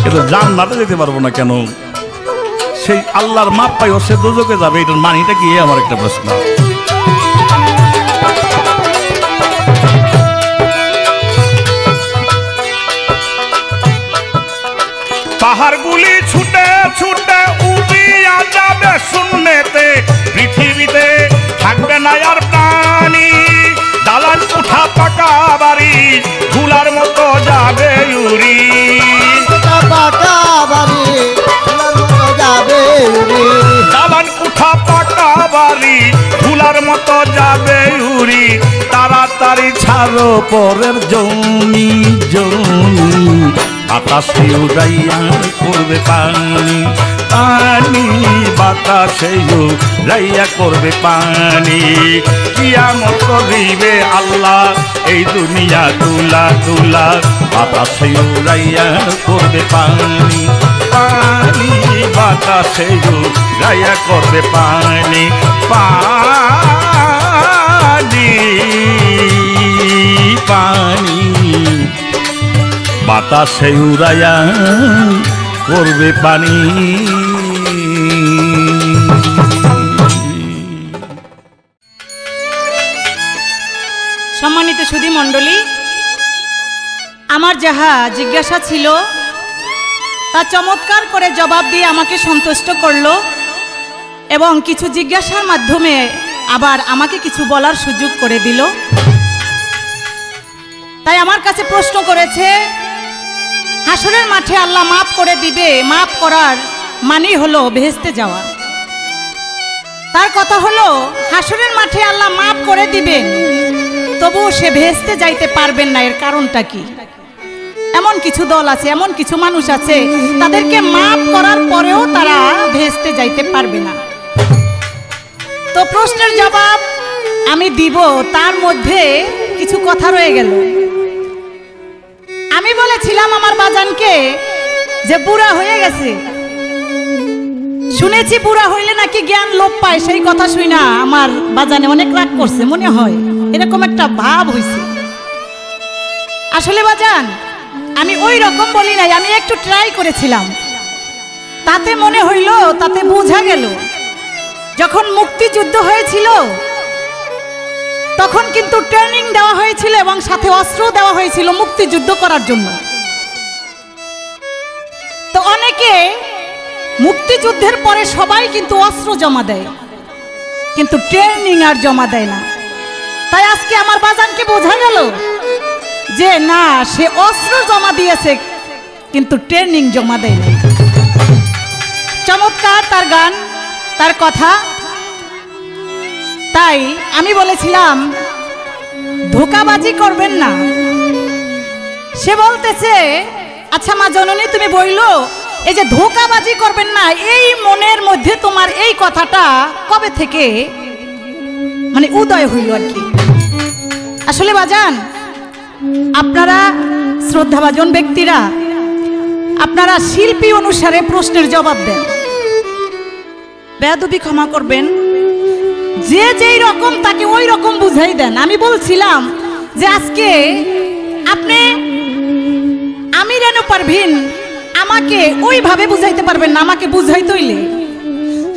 কিন্তু জান্নাতে যেতে পারবো না কেন? সেই আল্লাহর মাফ পাইও, সে দোজকে যাবে, এটার মানিটা কি? আমার একটা প্রশ্ন। পাহাড়গুলি ছুটে ছুটে উড়িয়া যাবে শূন্যেতে, পৃথিবীতে থাকবে না আর প্রাণী। দালান উঠা পাকা বাড়ি ধুলার মতো যাবে উড়ি, পাকা বাড়ি যাবে উড়ি। দালান উঠা পাকা বাড়ি ধুলার মতো যাবে উড়ি। তাড়াতাড়ি ছাড়ো পরের জমি জমি, বাতাসে উড়াইয়া করবে পানি পানি, বাতাসে উড়াইয়া করবে পানি। কিয়ামত করিবে আল্লাহ এই দুনিয়া তুলা তুলা, বাতাসে উড়াইয়া করবে পানি পানি, বাতাসে উড়াইয়া করবে পানি পানি পানি, বাতাসে উড়াইয়া করবে পানি। সম্মানিত সুধী মণ্ডলী, আমার যাহা জিজ্ঞাসা ছিল তা চমৎকার করে জবাব দিয়ে আমাকে সন্তুষ্ট করলো, এবং কিছু জিজ্ঞাসার মাধ্যমে আবার আমাকে কিছু বলার সুযোগ করে দিল। তাই আমার কাছে প্রশ্ন করেছে, হাসরের মাঠে আল্লাহ মাফ করে দিবে, মাফ করার মানেই হলো বেহেশতে যাওয়া। তার কথা হলো হাসরের মাঠে আল্লাহ মাফ করে দিবেন, তবুও সে বেহেশতে যাইতে পারবেন না। এর কারণটা কি? এমন কিছু দল আছে, এমন কিছু মানুষ আছে, তাদেরকে মাফ করার পরেও তারা বেহেশতে যাইতে পারবে না। তো প্রশ্নের জবাব আমি দিব, তার মধ্যে কিছু কথা রয়ে গেল। আমি বলেছিলাম আমার বাজানকে যে বুড়া হয়ে গেছে, শুনেছি বুড়া হইলে নাকি জ্ঞান লোপ পায়। সেই কথা শুই না আমার বাজানে অনেক রাগ করছে, মনে হয় এরকম একটা ভাব হইছে। আসলে বাজান আমি ওই রকম বলি নাই, আমি একটু ট্রাই করেছিলাম। তাতে মনে হইল, তাতে বোঝা গেল যখন মুক্তিযুদ্ধ হয়েছিল তখন কিন্তু ট্রেনিং দেওয়া হয়েছিল এবং সাথে অস্ত্র দেওয়া হয়েছিল মুক্তিযুদ্ধ করার জন্য। তো অনেকে মুক্তিযুদ্ধের পরে সবাই কিন্তু অস্ত্র জমা দেয়, কিন্তু ট্রেনিং আর জমা দেয় না। তাই আজকে আমার বাজানকে বোঝা গেল যে না, সে অস্ত্র জমা দিয়েছে কিন্তু ট্রেনিং জমা দেয় না। চমৎকার তার গান, তার কথা। তাই আমি বলেছিলাম ধোঁকাবাজি করবেন না। সে বলতেছে আচ্ছা মা জননী তুমি বইলো এই যে ধোঁকাবাজি করবেন না, এই মনের মধ্যে তোমার এই কথাটা কবে থেকে মানে উদয় হইল আর কি? আসলে বাজান আপনারা শ্রদ্ধাভাজন ব্যক্তিরা, আপনারা শিল্পী অনুসারে প্রশ্নের জবাব দেন। বেয়াদবি ক্ষমা করবেন, যে যেই রকম তাকে ওই রকম বুঝাই দেন। আমি বলছিলাম যে আজকে আপনি আমি রেনু পারভিন আমাকে ওইভাবে বুঝাইতে পারবেন না, আমাকে বুঝাইতে হইলে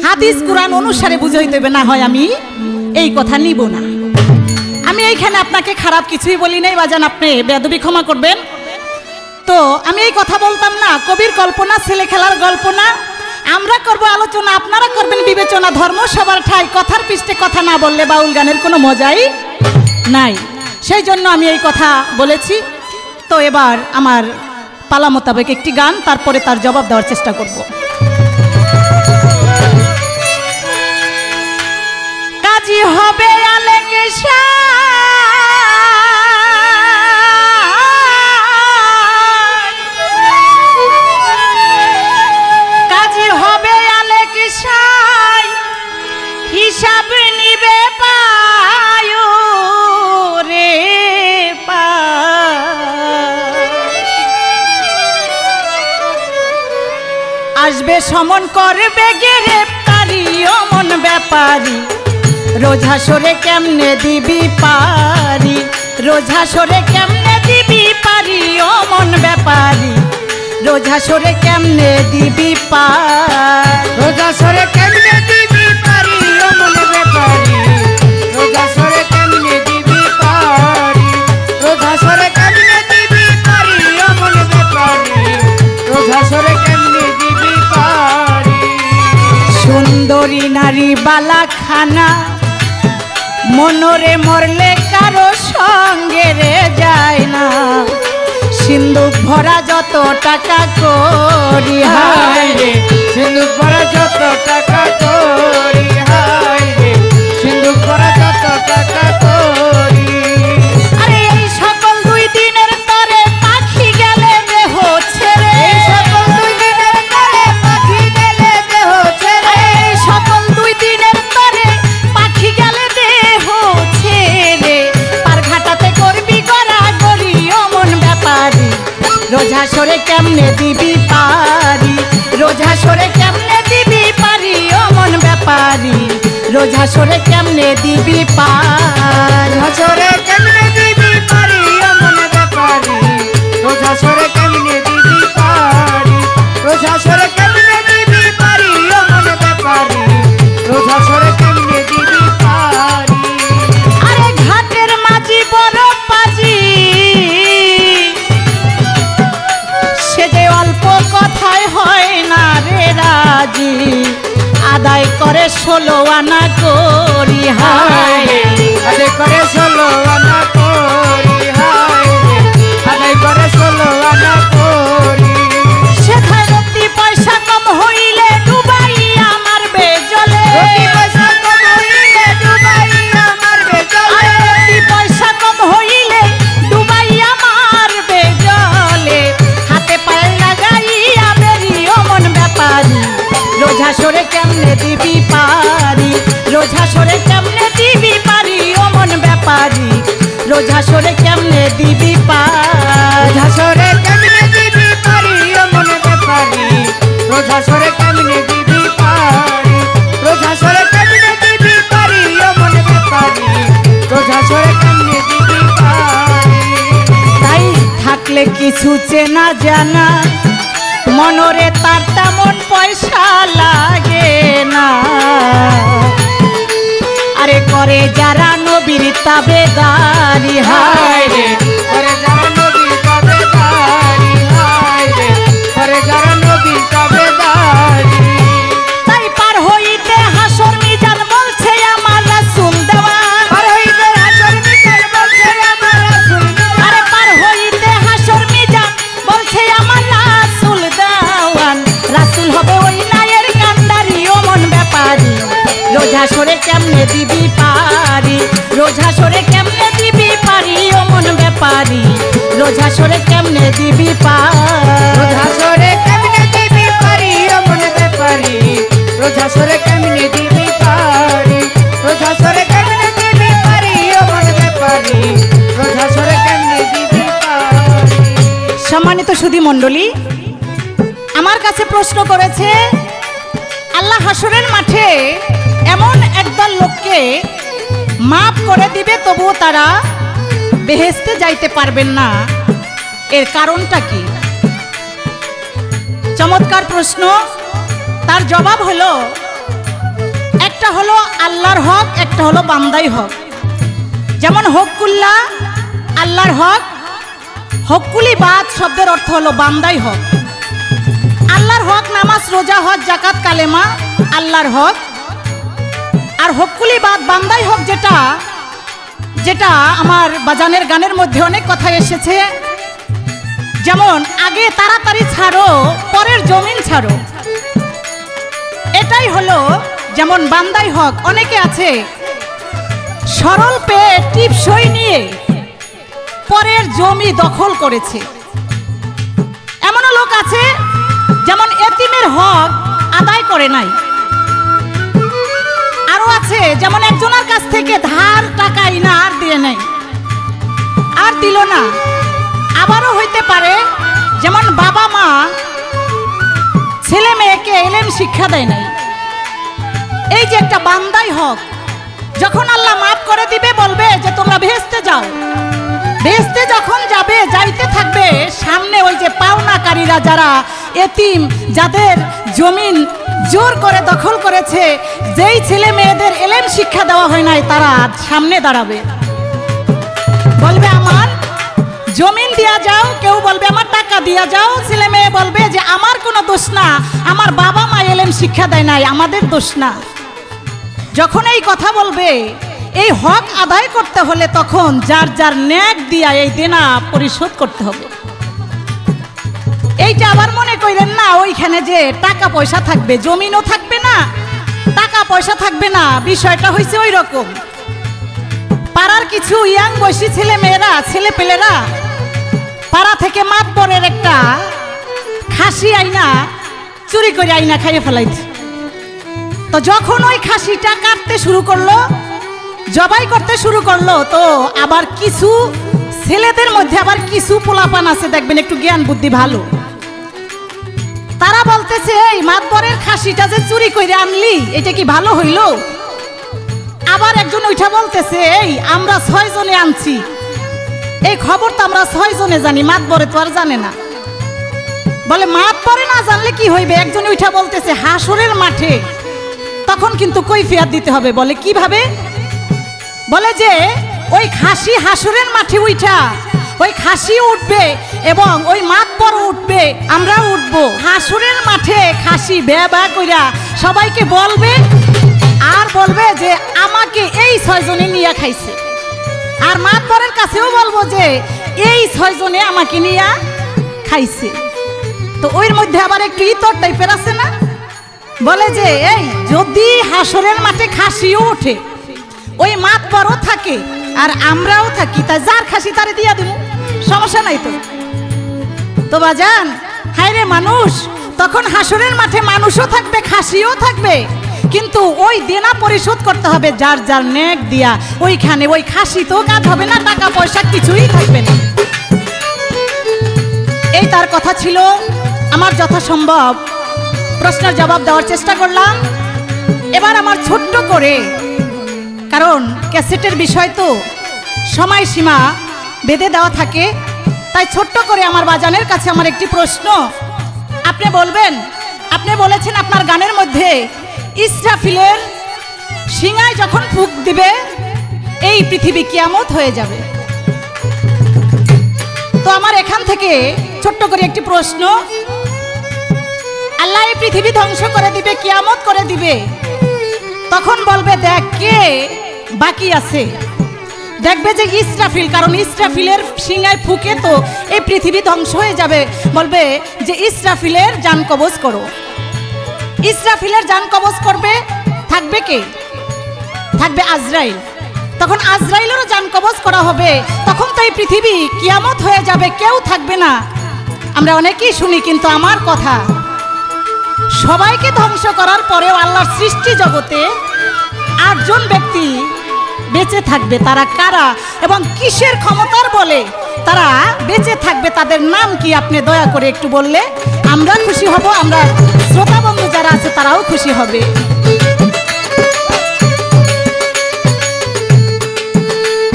হাদিস কুরআন অনুসারে বুঝাইতে হবে, না হয় আমি এই কথা নিব না। আমি এইখানে আপনাকে খারাপ কিছুই বলি নাই বাজান, আপনি বেয়াদবি ক্ষমা করবেন। তো আমি এই কথা বলতাম না, কবির কল্পনা, ছেলে খেলার গল্প না। আমরা করব আলোচনা, আপনারা করবেন বিবেচনা। ধর্ম সবার ঠাই, কথার পৃষ্ঠে কথা না বললে বাউল গানের কোনো মজাই নাই। সেই জন্য আমি এই কথা বলেছি। তো এবার আমার পালা মোতাবেক একটি গান, তারপরে তার জবাব দেওয়ার চেষ্টা করব। কাজী হবে আলেকে কাজী হবে আলেকে হিসাব নিবে পায়ো রে পা। আসবে সমন করবে গ্রেপ্তারি অমন ব্যাপারী, রোজা সরে কেমনে দিবি পারি, রোজা সরে কেমনে দিবি পারি অমন ব্যাপারী, রোজা সরে কেমনে দিবি পার, রোজা সরে কেমনে দিবি পারি অমন ব্যাপারি, রোজা সরে কেমনে দিবি পারি, রোজা সরে কেমনে দিবি পারি অমন ব্যাপারি, রোজা সরে কেমনে দিবি পারি। সুন্দরী নারী বালা খানা মনরে মরলে কারো সঙ্গে রে যায় না, সিন্ধুক ভরা যত টাকা করি হায় রে সিন্ধুক ভরা যত টাকা করি, হায় রে সিন্ধুক ভরা যত টাকা করি। আরে এই সকল দুই দিনের তরে পাখি গেলে দেহ ছেড়ে, এই সকল দুই দিনের তরে পাখি গেলে দেহ ছেড়ে, এই সকল দুই দিনের তরে পাখি গেলে দেহ ছেড়ে, পার ঘাটাতে করবি গড়া গড়ি অমন ব্যাপারী, রোজা সরে কেমনে দিবি পারি, রোজা সরে কেমনে দিবি পারি অমন ব্যাপারী, রোজা সরে কেমনে দিবি পার, রোজা সরে কেমনে দিবি পারি অমন ব্যাপারি, রোজা সরে কেমনে দিবি পারি, রোজা সরে কেমনে দিবি পারি অমন ব্যাপারি, রোজা সরে কেমনে দিবি পারি। আরে ঘাটের মাঝি বড় পাজি, সে যে অল্প কথায় হয় না রে রাজি, আদায় করে 16 আনা করি হায়, আদায় করে 16 আনা করি, হায় রে আদায় করে 16 আনা করি। সেথায় রতি পয়সা কম হইলে হাসরে কেমনে দিবি পার। রোজ হাসরে কেমনে দিবি পারি ও মনে ব্যাপারি, রোজ হাসরে কেমনে দিবি পারি, রোজ হাসরে কেমনে দিবি পারি ও মনে ব্যাপারি, রোজ হাসরে কেমনে দিবি পারি। তাই থাকলে কিছু চেনা জানা, মনরে তার তেমন পয়সা লাগে না। আরে করে যারা নবীর তাবেদারি, হায় রে করে যারা নবীর তাবেদারি, হায় রে করে যারা নবীর তাবেদারি। তাই পার হইতে হাসর মিজান বলছে আমার রাসূল দেওয়ান। আর হইতে হাসর মিজান বলছে আমার রাসূল দেওয়ান। আরে পার হইতে হাসর মিজান বলছে আমার রাসূল দেওয়ান। রাসূল হবে ওই নায়ের কান্ডারি ও মন ব্যাপারী, রোজ হাসরে কেমনে দিবি পারি, রোজ হাসরে কেমনে দিবি পারি ও মন ব্যাপারী, রোজ হাসরে কেমনে দিবি পারি। রোজ হাসরে কেমনে দিবি পারি ও মনে ব্যাপারি, রোজ হাসরে কেমনে দিবি পারি, রোজ হাসরে কেমনে দিবি পারি ও মনে ব্যাপারি, রোজ হাসরে কেমনে দিবি পারি। সম্মানিত সুধী মণ্ডলী, আমার কাছে প্রশ্ন করেছে আল্লাহ হাসরের মাঠে এমন একদল লোককে মাফ করে দিবে তবুও তারা বেহেশতে যাইতে পারবেন না, এর কারণটা কি? চমৎকার প্রশ্ন। তার জবাব হলো, একটা হলো আল্লাহর হক, একটা হলো বান্দাই হক। যেমন হকুল্লাহ আল্লাহর হক, হকুলি বাদ শব্দের অর্থ হলো বান্দাই হক। আল্লাহর হক নামাজ রোজা হজ জাকাত কালেমা আল্লাহর হক, আর হকুলি বাদ বান্দাই হক যেটা যেটা আমার বাজানের গানের মধ্যে অনেক কথা এসেছে, যেমন আগে তাড়াতাড়ি ছাড়ো পরের জমিন ছাড়ো, এটাই হলো যেমন বান্দাই হক। অনেকে আছে সরল পেয়ে টিপসই নিয়ে পরের জমি দখল করেছে, এমনও লোক আছে যেমন এতিমের হক আদায় করে নাই, আরো আছে যেমন একজনের কাছ থেকে ধার টাকা ইনা আর দিয়ে নাই, আর দিল না। আবারও হইতে পারে যেমন বাবা মা ছেলে মেয়েকে এলেম শিক্ষা দেয় নাই। এই যে একটা বান্দাই হক, যখন আল্লাহ মাফ করে দিবে বলবে যে তোমরা বেহেশতে যাও, বেহেশতে যখন যাবে যাইতে থাকবে সামনে ওই যে পাওনাকারীরা যারা এতিম, যাদের জমিন জোর করে দখল করেছে, যেই ছেলে মেয়েদের এলেম শিক্ষা দেওয়া হয় নাই, তারা সামনে দাঁড়াবে, বলবে আমার জমিন দিয়া যাও, কেউ বলবে আমার টাকা দিয়া যাও, ছেলে মেয়ে বলবে যে আমার কোনো দোষ না, আমার বাবা মা এলেম শিক্ষা দেয় নাই, আমাদের দোষ না। যখন এই কথা বলবে, এই হক আদায় করতে হলে তখন যার যার ন্যাক দিয়া এই দেনা পরিশোধ করতে হবে। এইটা আবার মনে করেন না ওইখানে যে টাকা পয়সা থাকবে, জমিনও থাকবে না, টাকা পয়সা থাকবে না, বিষয়টা হয়েছে ওই রকম। পাড়ার কিছু ইয়াং বয়সী ছেলে মেয়েরা, ছেলে পেলেরা পাড়া থেকে মাতবরের একটা খাসি আইনা চুরি করে আইনা খাইয়ে ফেলাইছে। তো যখন ওই খাসিটা কাটতে শুরু করলো, জবাই করতে শুরু করলো, তো আবার কিছু ছেলেদের মধ্যে আবার কিছু পোলাপান আছে দেখবেন একটু জ্ঞান বুদ্ধি ভালো, তারা বলতেছে এই মাতবরের খাসিটা যে চুরি করে আনলি এটা কি ভালো হইল? আবার একজন উঠা বলতেছে এই আমরা 6 জনে আনছি, এই খবর তো আমরা 6 জনে জানি, মাতবরে তো আর জানে না। বলে মাতবরে না জানলে কি হইবে? একজন উঠা বলতেছে হাসরের মাঠে তখন কিন্তু কৈফিয়ত দিতে হবে। বলে কিভাবে? বলে যে ওই খাসি হাসরের মাঠে উঠা ওই খাসি উঠবে এবং ওই মাতবর উঠবে, আমরাও উঠবো হাসরের মাঠে। খাসি ব্যা ব্যা কইরা সবাইকে বলবে আর বলবে যে আমাকে এই 6 জনে নিয়ে খাইছে, আর মাতবরের কাছেও বলবো যে এই 6 জনে আমাকে নিয়ে খাইছে। তো ওর মধ্যে আবার একটু ইতর টাইপের আছে না, বলে যে এই যদি হাসরের মাঠে খাসিও ওঠে, ওই মাতবরও থাকে আর আমরাও থাকি, তাই যার খাসি তারে দিয়া দিব, সমস্যা নাই তো। তো বাজান হায় রে মানুষ, তখন হাসরের মাঠে মানুষও থাকবে খাসিও থাকবে, কিন্তু ওই দেনা পরিশোধ করতে হবে যার যার নেক দিয়া। ওইখানে ওই খাসি তো কাজ হবে না, টাকা পয়সা কিছুই থাকবে না। এই তার কথা ছিল। আমার যথাসম্ভব প্রশ্নের জবাব দেওয়ার চেষ্টা করলাম। এবার আমার ছোট্ট করে, কারণ ক্যাসেটের বিষয় তো সময়সীমা বেঁধে দেওয়া থাকে, তাই ছোট্ট করে আমার বাজানের কাছে আমার একটি প্রশ্ন। আপনি বলবেন, আপনি বলেছেন আপনার গানের মধ্যে ইসরাফিলের শিঙায় যখন ফুঁক দিবে এই পৃথিবী কিয়ামত হয়ে যাবে। তো আমার এখান থেকে ছোট্ট করে একটি প্রশ্ন, আল্লাহ এই পৃথিবী ধ্বংস করে দিবে, কিয়ামত করে দিবে, তখন বলবে দেখ কে বাকি আছে। দেখবে যে ইসরাফিল, কারণ ইসরাফিলের শিঙায় ফুঁকে তো এই পৃথিবী ধ্বংস হয়ে যাবে। বলবে যে ইসরাফিলের জান কবজ করো। ইসরাফিলের জান কবজ করবে, থাকবে কে? থাকবে আজরাইল। তখন আজরাইলেরও জান কবজ করা হবে। তখন তো এই পৃথিবী কিয়ামত হয়ে যাবে, কেউ থাকবে না। আমরা অনেকেই শুনি, কিন্তু আমার কথা, সবাইকে ধ্বংস করার পরেও আল্লাহর সৃষ্টি জগতে 8 জন ব্যক্তি বেঁচে থাকবে। তারা কারা এবং কিসের ক্ষমতার বলে তারা বেঁচে থাকবে? তাদের নাম কি আপনি দয়া করে একটু বললে আমরা খুশি হব, আমরা শ্রোতা বন্ধু যারা আছে তারাও খুশি হবে।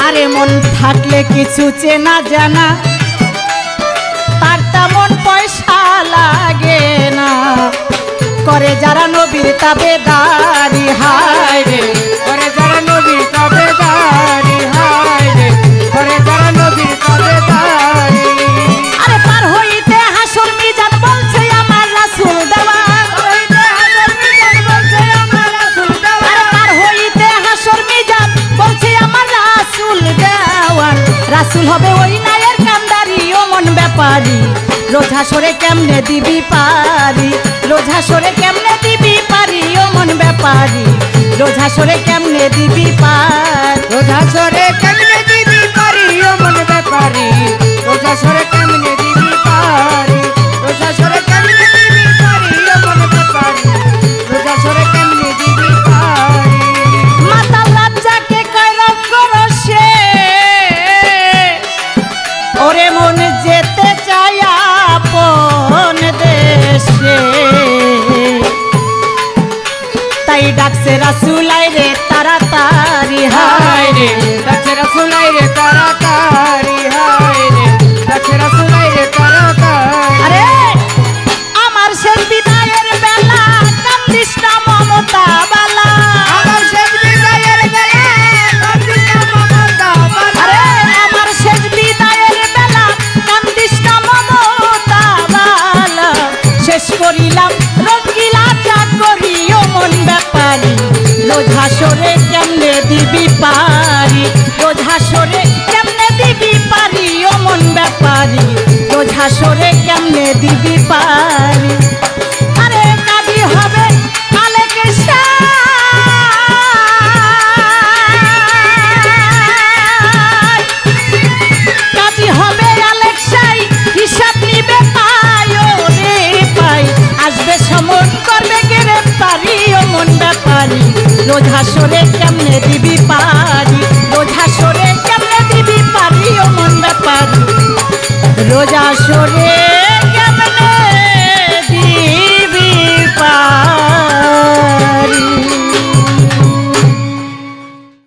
আরে মন থাকলে কিছু চেনা জানা, তার তেমন পয়সা লাগে না। করে যারা নবীর তাবেদারি, হায় রে করে যারা নবীর তাবেদারি, হায় রে করে যারা নবীর তাবেদারি। আরে পার হইতে হাসর মিজান বলছে আমার রাসূল দেওয়ান, হইতে হাজার মিজান বলছে আমার রাসূল দেওয়ান। আরে পার হইতে হাসর মিজান বলছে আমার রাসূল দেওয়ান। রাসূল হবে ওই নায়ের কান্দারি, ও মন ব্যাপারী, রোজ হাসরে কেমনে দিবি পারি, রোজ হাসরে কেমনে দিবি পারি, ও মন ব্যাপারী, রোজ হাসরে কেমনে দিবি পার। রোজা সরে কেমনে দিবি পারি, ও মন ব্যাপারি, রোজা সরে কেমনে দিবি পারি, রোজা সরে কেমনে দিবি পারি, ও মন ব্যাপারি, রোজা সরে কেমনে দিবি পারি। মাতাল রাজ্জাকে কয় রঙ্গ রসে, ওরে মন যেতে চায় আপন দেশে, তাই ডাকছে রাসূল আইরে তাড়াতাড়ি, হায় রে ডাকছে রাসূল আইরে তাড়াতাড়ি, হায় রে ডাকছে রাসূল আইরে তাড়াতাড়ি। আরে আমার শেষ বিদায়ের বেলা কান্দিস না মমতা বালা, আমার শেষ বিদায়ের বেলা কান্দিস না মমতা বালা। আরে আমার শেষ বিদায়ের বেলা কান্দিস না মমতা বালা, শেষ করিলাম রঙ্গিলা চাকরি, ও মন ব্যাপারী, রোজ হাসরে কেমনে দিবি পারি, রোজ হাসরে কেমনে দিবি পারি, ও মন ব্যাপারী, রোজ হাসরে কেমনে দিবি পারি। আরে কাজী হবে আলেকে সাই, কাজী হবে আলেকসাই, হিসাব নিবে পাই, ও রে পাই, আসবে সমন করবে গ্রেফতারি, ও মন ব্যাপারী, রোজ হাসরে কেমনে দিবি পারি।